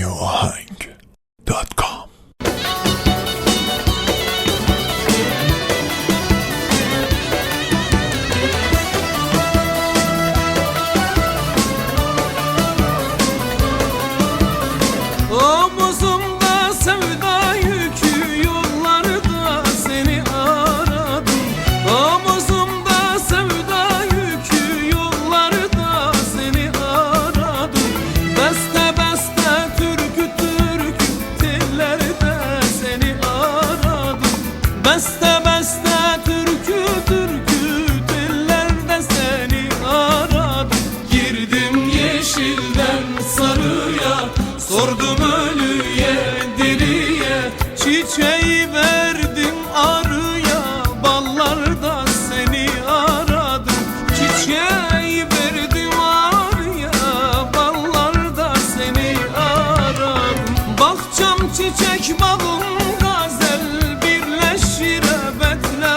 radyoahenk.com. Omuzumda sevda yükü, yollarda seni aradım. Omuzumda sevda yükü, yollarda seni aradım. Beste beste türkü türkü, tellerde seni aradım. Beste beste türkü türkü, tellerde seni aradım. Girdim yeşilden sarıya, sordum ölüye diriye, çiçeği verdim arıya, ballarda seni aradım. Çiçeği verdim arıya, ballarda seni aradım. Bahçam çiçek bağım gazel, birleşir ebetle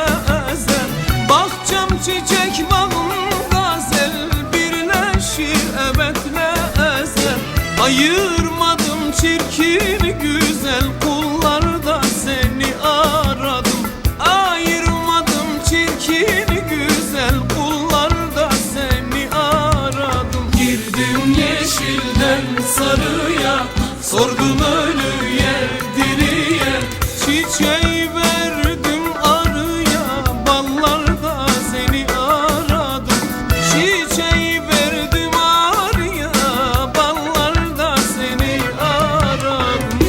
ezel. Bahçam çiçek bağım gazel, birleşir ebetle ezel. Ayırmadım çirkin güzel, kullarda seni aradım. Ayırmadım çirkin güzel, kullarda seni aradım. Girdim yeşilden sarıya, sordum ölüye diriye, çiçeği verdim arıya, ballarda seni aradım. Çiçeği verdim arıya, ballarda seni aradım.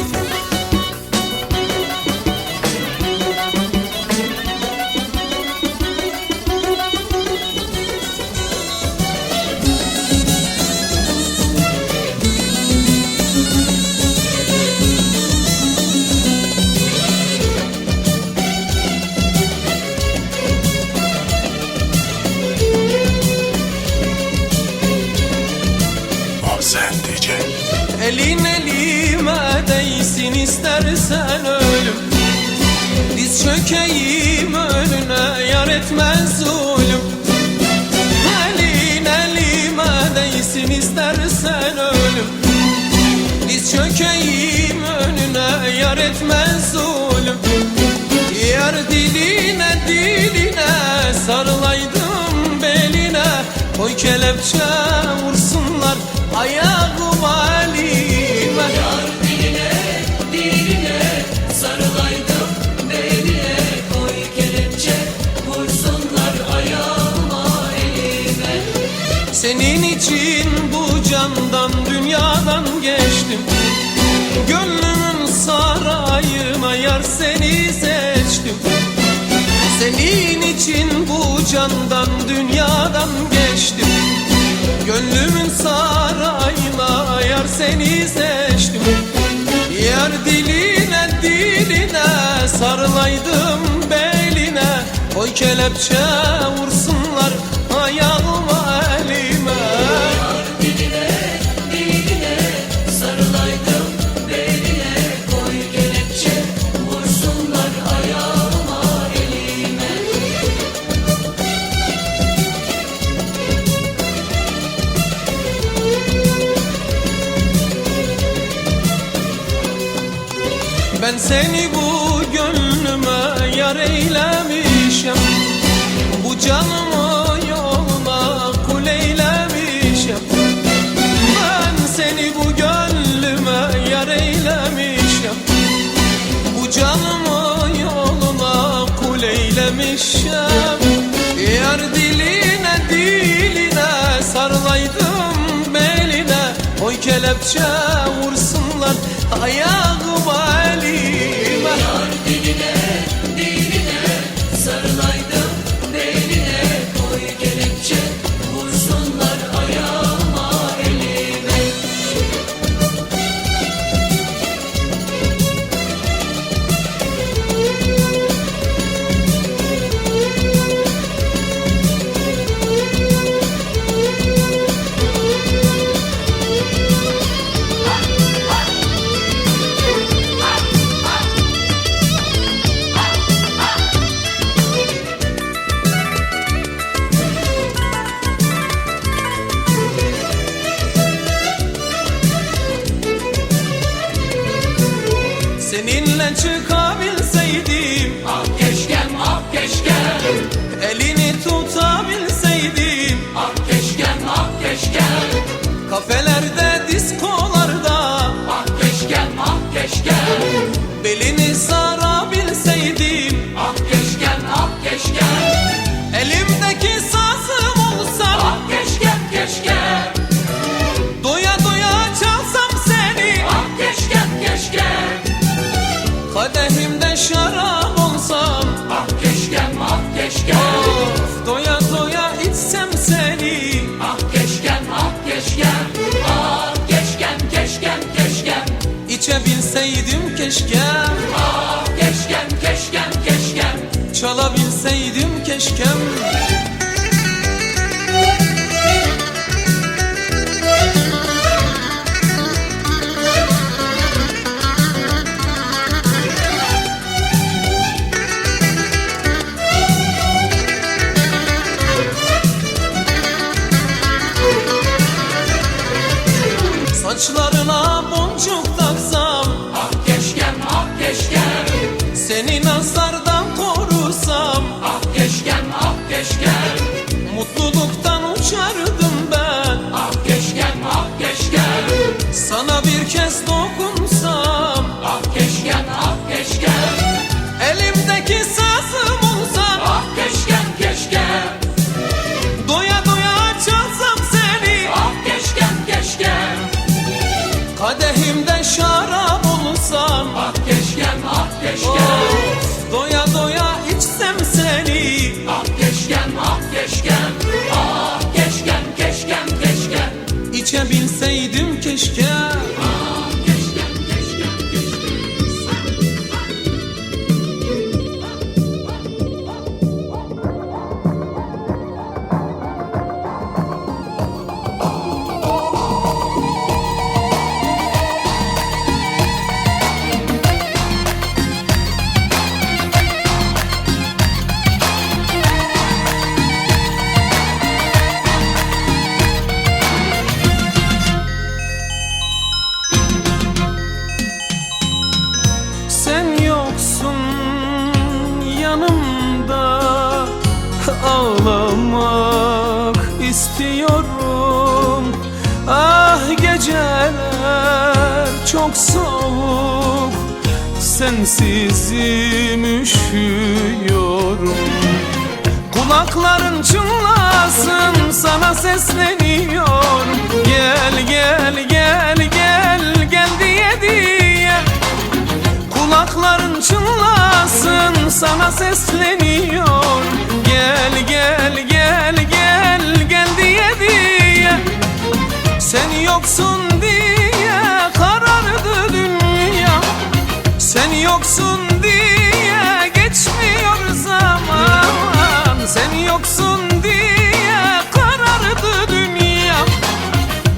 O sen DJ. Elin elime değsin istersen ölüm, diz çökeyim önüne, yar etmez zulüm. Elin elime değsin istersen ölüm, diz çökeyim önüne, yar etmez zulüm. Yar diline diline sarılaydım beline, koy kelepçe vursunlar ayağıma elime. Yar diline diline sarılaydım beline, koy kelepçe vursunlar ayağıma elime. Senin için bu candan dünyadan geçtim, gönlümün sarayına yar seni seçtim. Senin için bu candan dünyadan geçtim, gönlümün sarayına yar seni seçtim. Yar diline diline sarılaydım beline, koy kelepçe vursunlar ayağıma elime. Yar diline diline sarılaydım beline, koy kelepçe vursunlar ayağıma elime. Ben seni bu gönlüme yar eylemişim, bu canımı yoluna kul eylemişim. Ben seni bu gönlüme yar eylemişim, bu canımı yoluna kul eylemişim. Yar diline diline sarılaydım beline, koy kelepçe vursunlar ayağıma elime. Yar diline diline sarılaydım beline, koy kelepçe vursunlar ayağıma elime. Seninle çıkabilseydim, Ah keşkem, ah keşkem, elini tutabilseydim, ah keşkem, ah keşkem, kafelerde, diskolarda ah keşkem, ah keşkem, belini sarabilseydim, ah keşkem, ah keşkem, elimdeki sazım olsan, ah keşkem, keşkem, doya doya çalsam seni, ah keşkem, keşkem, kadehimde şarap olsam, ah keşkem, ah keşkem, of, doya doya içsem seni, ah keşkem, ah keşkem, ah keşkem, keşkem, keşkem, içebilseydim keşkem, ah keşkem, keşkem, keşkem. çalabilseydim keşkem. Saçlarına boncuk taksam, Ah keşkem, ah keşkem, seni nazardan korusam, ah keşkem, ah keşkem, mutluluktan uçardım ben. ah keşkem, ah keşkem, Sana bir kez dokunsam, ah keşkem, ah keşkem, elimdeki sazım olsan, ah keşkem, keşkem, doya doya çalsam seni, ah keşkem, keşkem, kadehimde şarap olsam, ah keşkem, ah keşkem, of, doya doya içsem seni, ah keşkem, ah keşkem, ah keşkem, keşkem, keşkem, içebilseydim keşke. ah keşkem, keşkem, keşkem. Sen yoksun yanımda, ağlamak istiyorum. Ah geceler çok soğuk, sensizim üşüyorum. Kulakların çınlasın, sana sesleniyor. Gel gel gel gel gel diye diye. Kulakların çınlasın, sana sesleniyor. Gel gel gel gel gel diye diye. Sen yoksun diye karardı dünya. Sen yoksun diye geçmiyor zaman. Sen yoksun diye karardı dünya.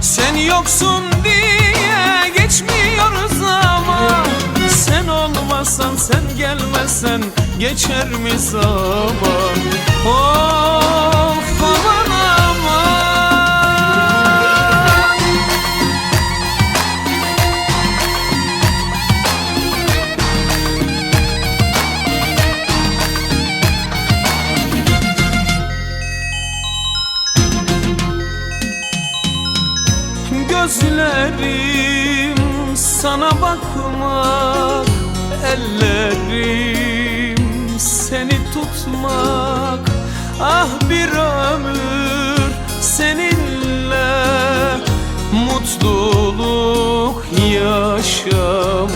Sen yoksun diye geçmiyor zaman. Sen olmazsan, sen gelmezsen geçer mi zaman? Of aman aman. Gözlerim sana bakmak, ellerim seni tutmak. Ah bir ömür seninle mutluluk yaşamak.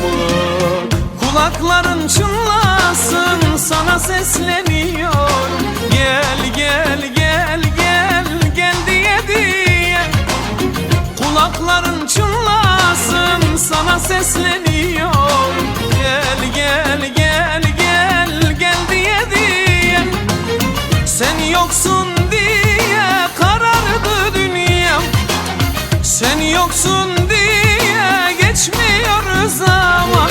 Kulakların çınlasın, sana sesleniyor. Gel gel gel gel gel diye diye. Kulakların çınlasın, sana sesleniyor. Gel gel gel gel gel diye diye. Sen yoksun diye karardı dünyam. Sen yoksun diye geçmiyor zaman.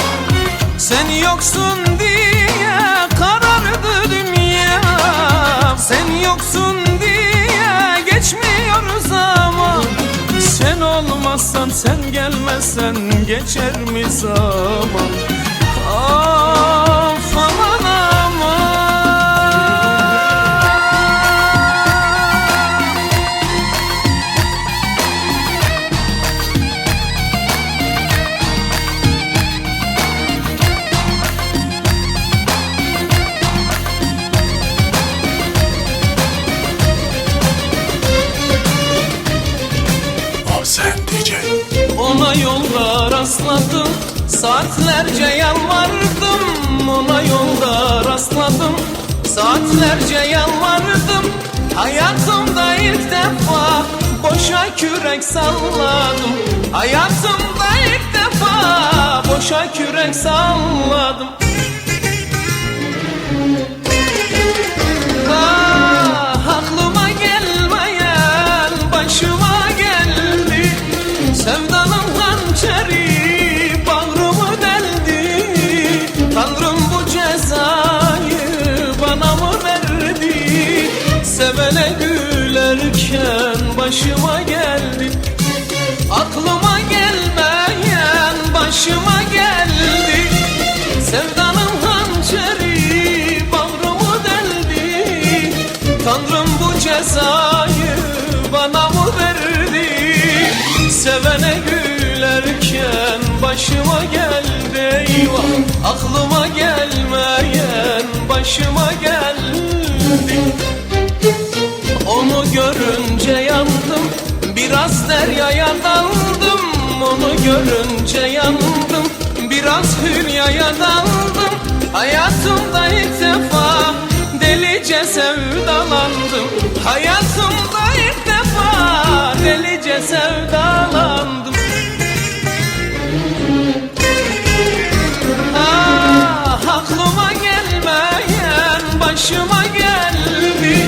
Sen yoksun diye karardı dünyam. Sen yoksun diye geçmiyor zaman. Sen olmazsan, sen gelmezsen geçer mi zaman? rastladım, saatlerce yalvardım, ona yolda rastladım, saatlerce yalvardım. Hayatımda ilk defa boşa kürek salladım, hayatımda ilk defa boşa kürek salladım. Aklıma gelmeyen başıma geldi, sevdanın hançeri bağrımı deldi. Tanrım bu cezayı bana mı verdi? Sevene gülerken başıma geldi. Aklıma gelmeyen başıma geldi, sevdanın hançeri bağrımı deldi. Tanrım bu cezayı bana mı verdi? Sevene gülerken başıma geldi. Eyvah, aklıma gelmeyen başıma geldi. Onu görünce yandım, biraz deryaya daldım. Onu görünce yandım, biraz hülyaya daldım. Hayatımda ilk defa delice sevdalandım, hayatımda ilk defa delice sevdalandım. Aklıma gelmeyen başıma geldi,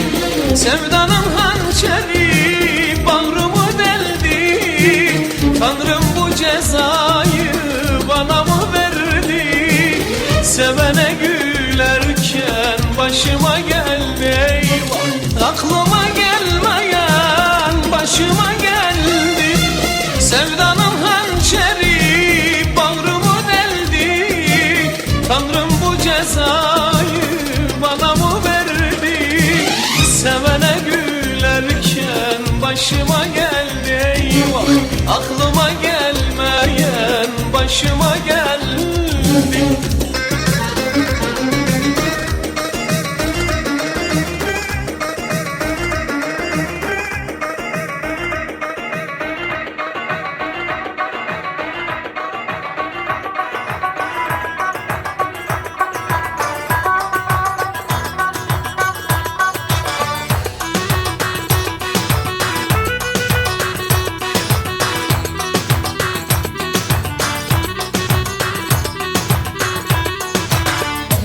sevdanın hançeri bağrımı deldi. Tanrım bu cezayı bana mı verdi? Sevene gülerken başıma geldi. Eyvah, aklıma gelmeyen başıma geldi, sevdanın hançeri bağrımı deldi. Tanrım bu cezayı bana mı verdi? Sevene gülerken başıma geldi. Eyvah, aklıma gelmeyen başıma geldi.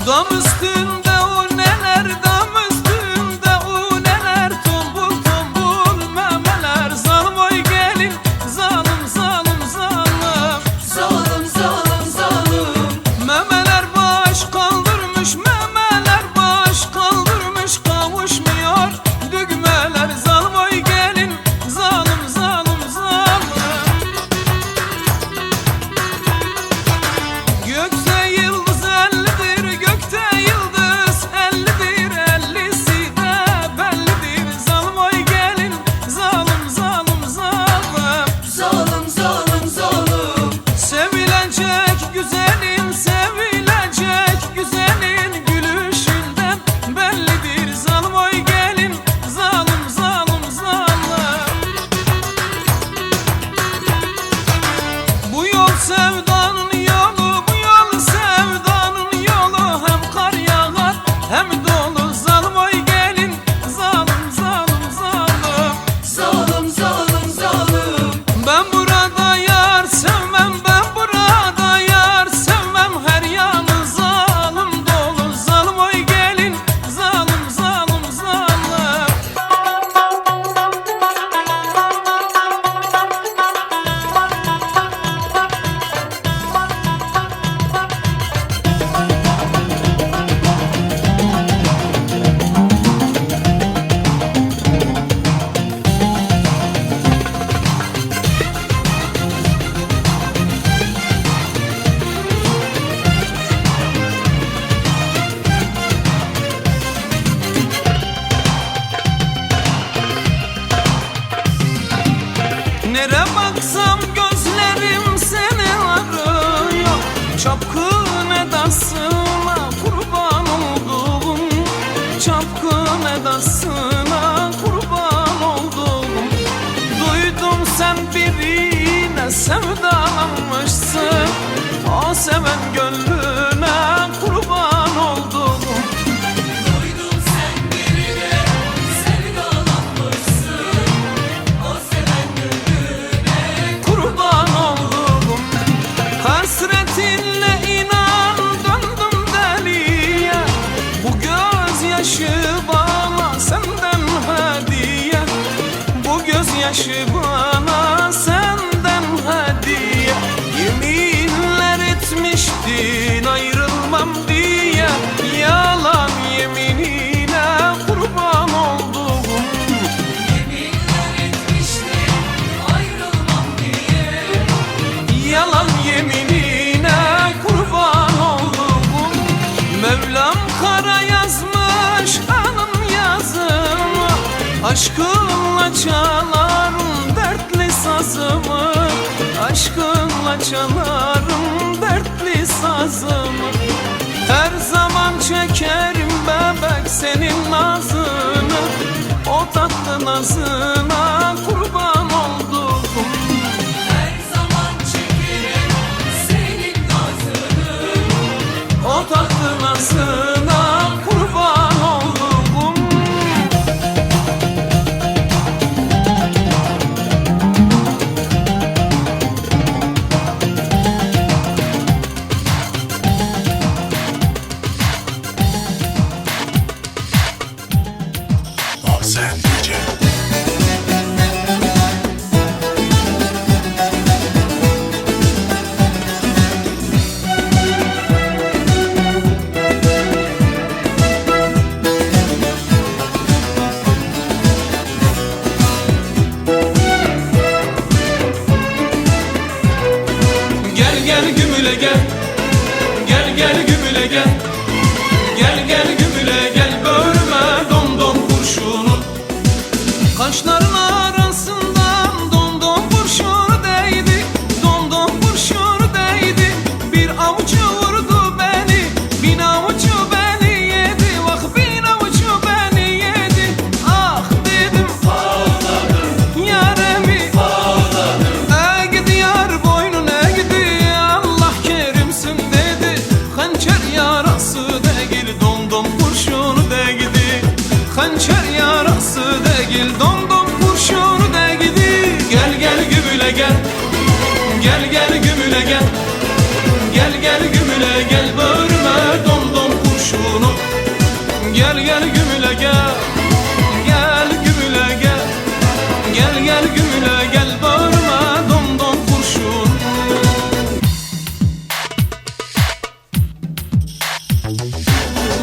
Dam üstünde o neler, dam üstünde o neler, tombul tombul memeler. Zalim oy gelin, zalim zalim zalim, Zalim zalim zalim. memeler baş kaldırmış, memeler baş kaldırmış, kavuşmuyor düğmeler. Zalim oy gelin, zalim zalim zalim. Gökte yıldız ellidir, gökte yıldız o seven gönlüne kurban oldum. Duydum sen birine sevdalanmışsın, o seven gönlüne Kurban oldum. Hasretinle inan döndüm deliye, bu gözyaşı bana senden hediye, bu gözyaşı bana senden hediye. Yeminler etmiştin ayrılmam diye, yalan yeminine kurban oldum. yeminler etmiştin ayrılmam diye. Yalan yeminine kurban oldum. Mevlam kara yazmış anın yazımı, aşkınla çalarım dertli sazımı, aşkınla çalarım dertli sazımı. Her zaman çekerim bebek senin nazını, o tatlı nazına kurban oldum. Her zaman çekerim senin nazını, O tatlı nazına kurban oldum. Ahsen DJ. Gel gel gümüle gel, gel gel gümüle gel, gel gel gümüle gel, bölme dom dom kurşunun. Kaşların arasından dom dom kurşunu değdi, dom dom kurşunu değdi. Bir avucu vurdu beni, bin avucu beni yedi, bak bin avucu beni yedi. Ah dedim ağladım, yaremi ağladım. Gidi yar boynun gidi, Allah kerimsin dedi. Hançer yarası değil dom dom kurşunu değdi, hançer yarası değil dom dom kurşunu değdi. Gel gel gümüle gel, gel gel gümüle gel, gel gel gümüle gel, bölme dom dom kurşunu. Gel gel gümüle gel, gel gümüle gel, gel gel gümüle gel, bölme dom dom kurşunu.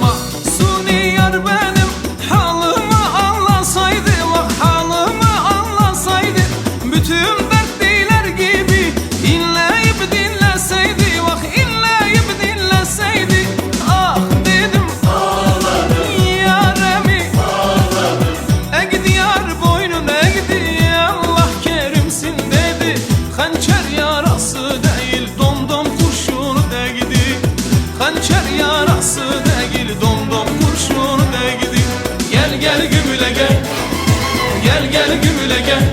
Mahsuni yar benim halımı anlasaydı, bak halımı anlasaydı, bütün dertliler gibi inleyip dinleseydi, bak inleyip dinleseydi. Ah dedim ağladım, yaremi ağladım. Gidi yar boynun gidi, Allah kerimsin dedi. Hançer yarası değil dom dom kurşunu değdi, hançer yarası değil dom dom kurşunu değdi. Gel gel gümüle gel, gel gel gümüle gel,